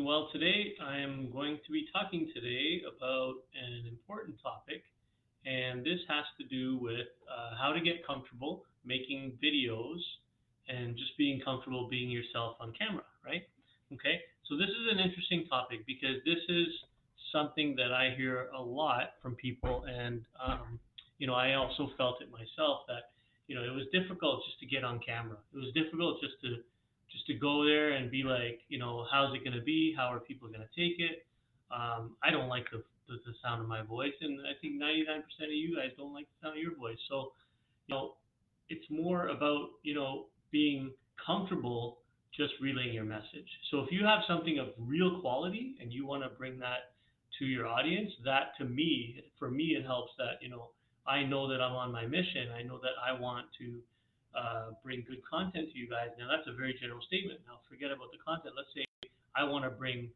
Well, today I am going to be talking today about an important topic, and this has to do with how to get comfortable making videos and just being comfortable being yourself on camera, right? Okay, so this is an interesting topic because this is something that I hear a lot from people, and I also felt it myself that it was difficult just to get on camera. It was difficult just to go there and be like, how's it going to be? How are people going to take it? I don't like the sound of my voice, and I think 99% of you guys don't like the sound of your voice. So, you know, it's more about, being comfortable just relaying your message. So if you have something of real quality and you want to bring that to your audience, that to me, for me, it helps that, I know that I'm on my mission. I know that I want to bring good content to you guys. Now, that's a very general statement. Now, forget about the content. Let's say I want to bring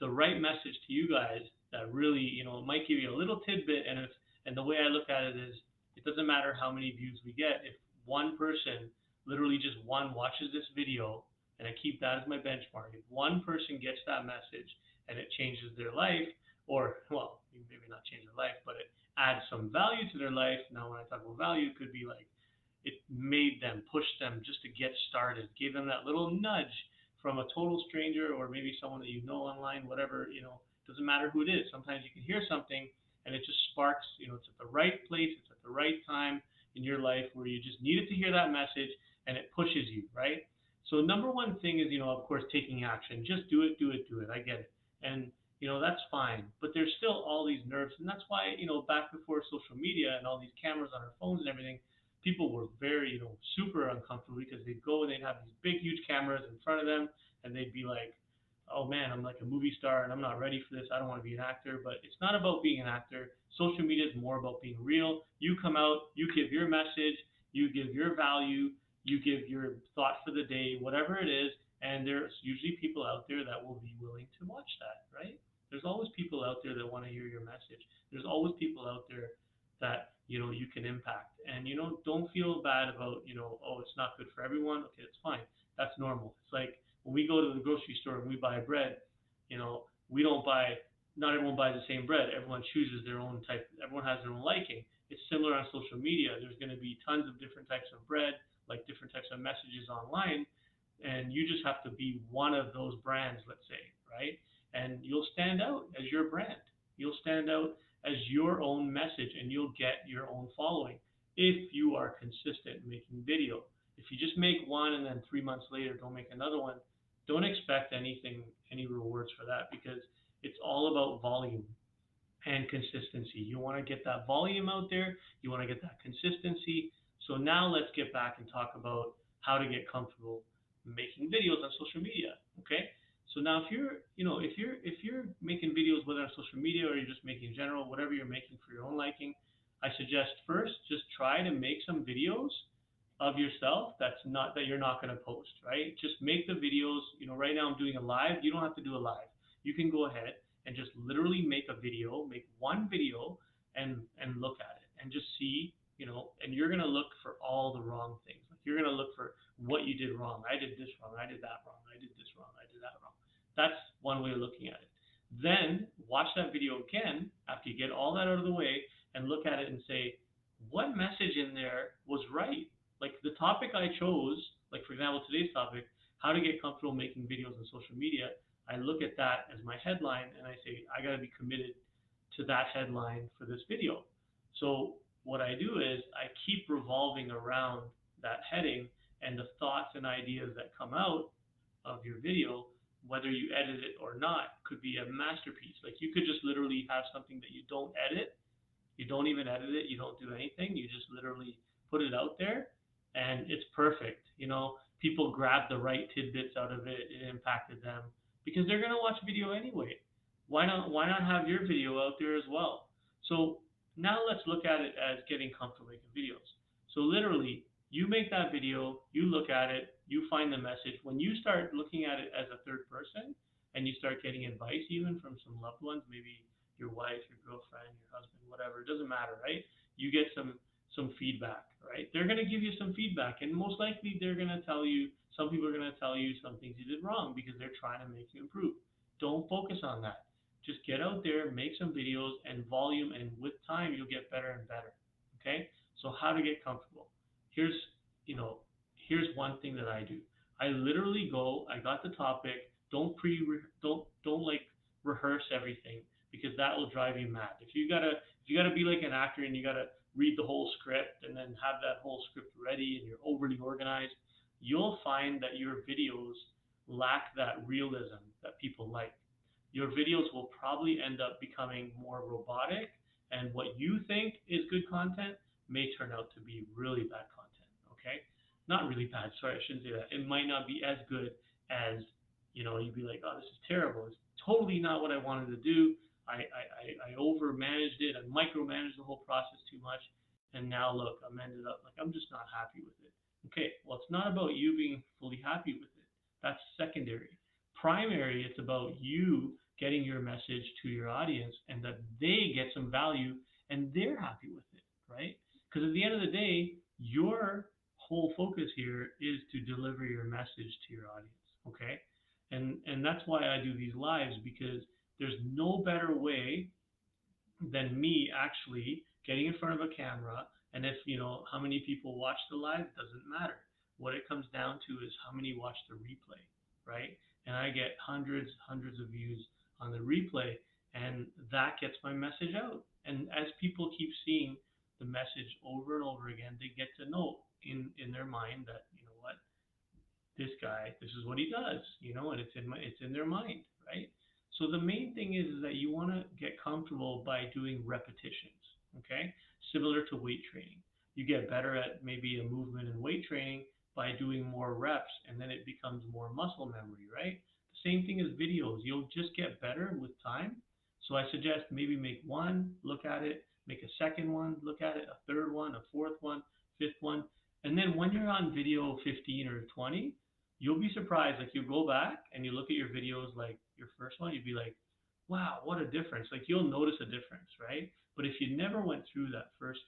the right message to you guys that really, it might give you a little tidbit. And the way I look at it is, it doesn't matter how many views we get. If one person, literally just one, watches this video, and I keep that as my benchmark. If one person gets that message and it changes their life, or, well, maybe not change their life, but it adds some value to their life. Now, when I talk about value, it could be like, it made them, pushed them just to get started, gave them that little nudge from a total stranger or maybe someone that you know online, whatever, doesn't matter who it is. Sometimes you can hear something and it just sparks, it's at the right place, it's at the right time in your life where you just needed to hear that message and it pushes you, right? So number one thing is, of course, taking action. Just do it, do it, do it. I get it. And, that's fine. But there's still all these nerves. And that's why, back before social media and all these cameras on our phones and everything, people were very, super uncomfortable because they'd go and they'd have these big, huge cameras in front of them, and they'd be like, "Oh man, I'm like a movie star, and I'm not ready for this. I don't want to be an actor." But it's not about being an actor. Social media is more about being real. You come out, you give your message, you give your value, you give your thought for the day, whatever it is, and there's usually people out there that will be willing to watch that, right? There's always people out there that want to hear your message. There's always people out there that you can impact, and don't feel bad about oh, it's not good for everyone. Okay, it's fine. That's normal. It's like when we go to the grocery store and we buy bread, we don't buy, not everyone buys the same bread. Everyone chooses their own type. Everyone has their own liking. It's similar on social media. There's going to be tons of different types of bread, like different types of messages online, and you just have to be one of those brands, let's say, right? And you'll stand out as your brand. You'll stand out as your own message, and you'll get your own following if you are consistent making video. If you just make one and then 3 months later don't make another one, don't expect anything, any rewards for that, because it's all about volume and consistency. You want to get that volume out there, you want to get that consistency. So now let's get back and talk about how to get comfortable making videos on social media. Okay? So now if you're making videos, whether on social media or you're just making in general, whatever you're making for your own liking, I suggest first just try to make some videos of yourself that you're not going to post, right? Just make the videos. Right now I'm doing a live. You don't have to do a live. You can go ahead and just literally make a video, make one video, and look at it and just see, and you're going to look for all the wrong things. Like you're going to look for what you did wrong. I did this wrong. I did that wrong. I did this wrong. I did that wrong. That's one way of looking at it. Then watch that video again after you get all that out of the way and look at it and say, what message in there was right? Like the topic I chose, like for example, today's topic, how to get comfortable making videos on social media. I look at that as my headline and I say, I got to be committed to that headline for this video. So what I do is I keep revolving around that heading, and the thoughts and ideas that come out of your video, whether you edit it or not, could be a masterpiece. Like you could just literally have something that you don't edit, you don't even edit it, you don't do anything, you just literally put it out there, and it's perfect. People grab the right tidbits out of it, it impacted them, because they're going to watch video anyway. Why not have your video out there as well? So now let's look at it as getting comfortable making videos. So literally, you make that video, you look at it, you find the message. When you start looking at it as a third person and you start getting advice even from some loved ones, maybe your wife, your girlfriend, your husband, whatever, it doesn't matter, right? You get some feedback, right? They're going to give you some feedback, and most likely they're going to tell you, some people are going to tell you some things you did wrong because they're trying to make you improve. don't focus on that. Just get out there, make some videos and volume, and with time you'll get better and better. Okay? So how to get comfortable? Here's, you know, here's one thing that I do. I literally go, I got the topic, don't like rehearse everything because that will drive you mad. If you gotta be like an actor and you gotta read the whole script and then have that whole script ready and you're overly organized, you'll find that your videos lack that realism that people like. Your videos will probably end up becoming more robotic, and what you think is good content may turn out to be really bad content. Okay, not really bad. Sorry, I shouldn't say that. It might not be as good as, you'd be like, oh, this is terrible. It's totally not what I wanted to do. I over managed it. I micromanaged the whole process too much, and now look, I'm ended up like I'm just not happy with it. Okay, well, it's not about you being fully happy with it. That's secondary. Primary, it's about you getting your message to your audience and that they get some value and they're happy with it, right? Because at the end of the day, your whole focus here is to deliver your message to your audience, okay? And that's why I do these lives, because there's no better way than me actually getting in front of a camera. And if how many people watch the live doesn't matter. What it comes down to is how many watch the replay, right? And I get hundreds of views on the replay, and that gets my message out. And as people keep seeing the message over and over again, they get to know in their mind that, what, this guy, this is what he does, and it's in their mind, right? So the main thing is that you want to get comfortable by doing repetitions, okay? Similar to weight training. You get better at maybe a movement in weight training by doing more reps, and then it becomes more muscle memory, right? The same thing as videos. You'll just get better with time. So I suggest maybe make one, look at it, make a second one, look at it, a third one, a fourth one, fifth one. And then when you're on video 15 or 20, you'll be surprised. Like, you go back and you look at your videos, like your first one, you'd be like, wow, what a difference. Like, you'll notice a difference, right? But if you never went through that first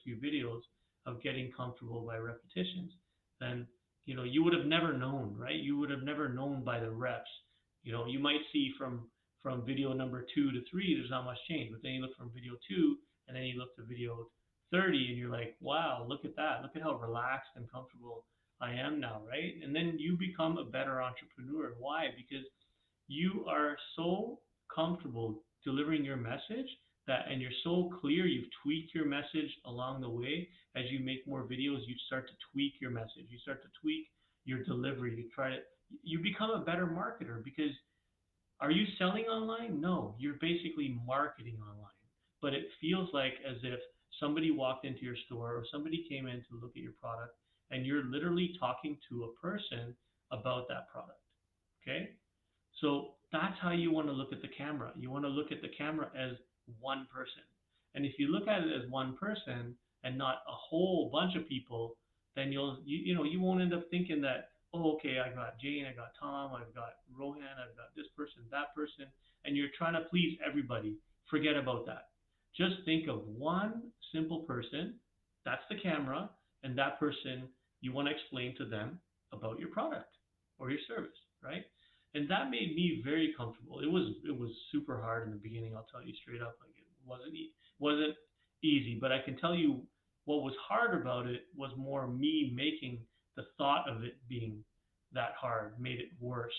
few videos of getting comfortable by repetitions, then you would have never known, right? You would have never known by the reps. You might see from video number 2 to 3, there's not much change. But then you look from video 2 and then you look to video 30 and you're like, wow, look at that. Look at how relaxed and comfortable I am now, right? And then you become a better entrepreneur. Why? Because you are so comfortable delivering your message and you're so clear, you've tweaked your message along the way. As you make more videos, you start to tweak your message. You start to tweak your delivery. You become a better marketer, because are you selling online? No, you're basically marketing online. But it feels like as if somebody walked into your store or somebody came in to look at your product, and you're literally talking to a person about that product. Okay? So that's how you want to look at the camera. You want to look at the camera as one person. And if you look at it as one person and not a whole bunch of people, then you won't end up thinking that, oh, okay, I got Jane, I got Tom, I've got Rohan, I've got this person, that person, and you're trying to please everybody. Forget about that. Just think of one simple person, that's the camera, and that person, you want to explain to them about your product or your service, right? And that made me very comfortable. It was super hard in the beginning. I'll tell you straight up, like, it wasn't easy. But I can tell you what was hard about it was more me making the thought of it being that hard made it worse,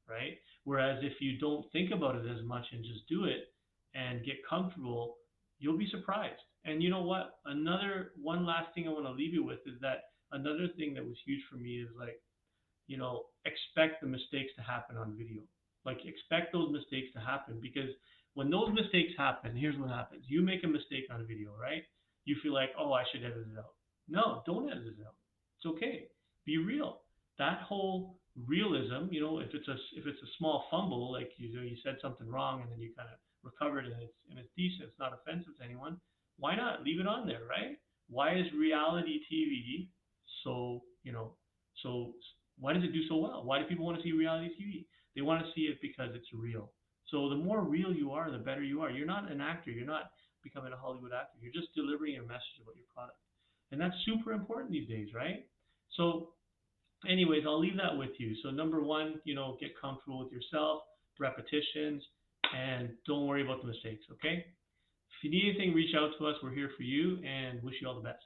right? Whereas if you don't think about it as much and just do it and get comfortable, you'll be surprised. And you know what? One last thing I want to leave you with is that another thing that was huge for me is, like, expect the mistakes to happen on video. Like, expect those mistakes to happen, because when those mistakes happen, here's what happens. You make a mistake on video, right? You feel like, oh, I should edit it out. No, don't edit it out. It's okay. Be real. That whole realism, if it's a small fumble, like you said something wrong and then you kind of recovered and it's decent, it's not offensive to anyone. Why not leave it on there, right? Why is reality TV so so why does it do so well? Why do people want to see reality TV? They want to see it because it's real. So the more real you are, the better you are. You're not an actor. You're not becoming a Hollywood actor. You're just delivering a message about your product. And that's super important these days, right? So anyways, I'll leave that with you. So number one, get comfortable with yourself. repetitions, and don't worry about the mistakes, okay? If you need anything, reach out to us. We're here for you and wish you all the best.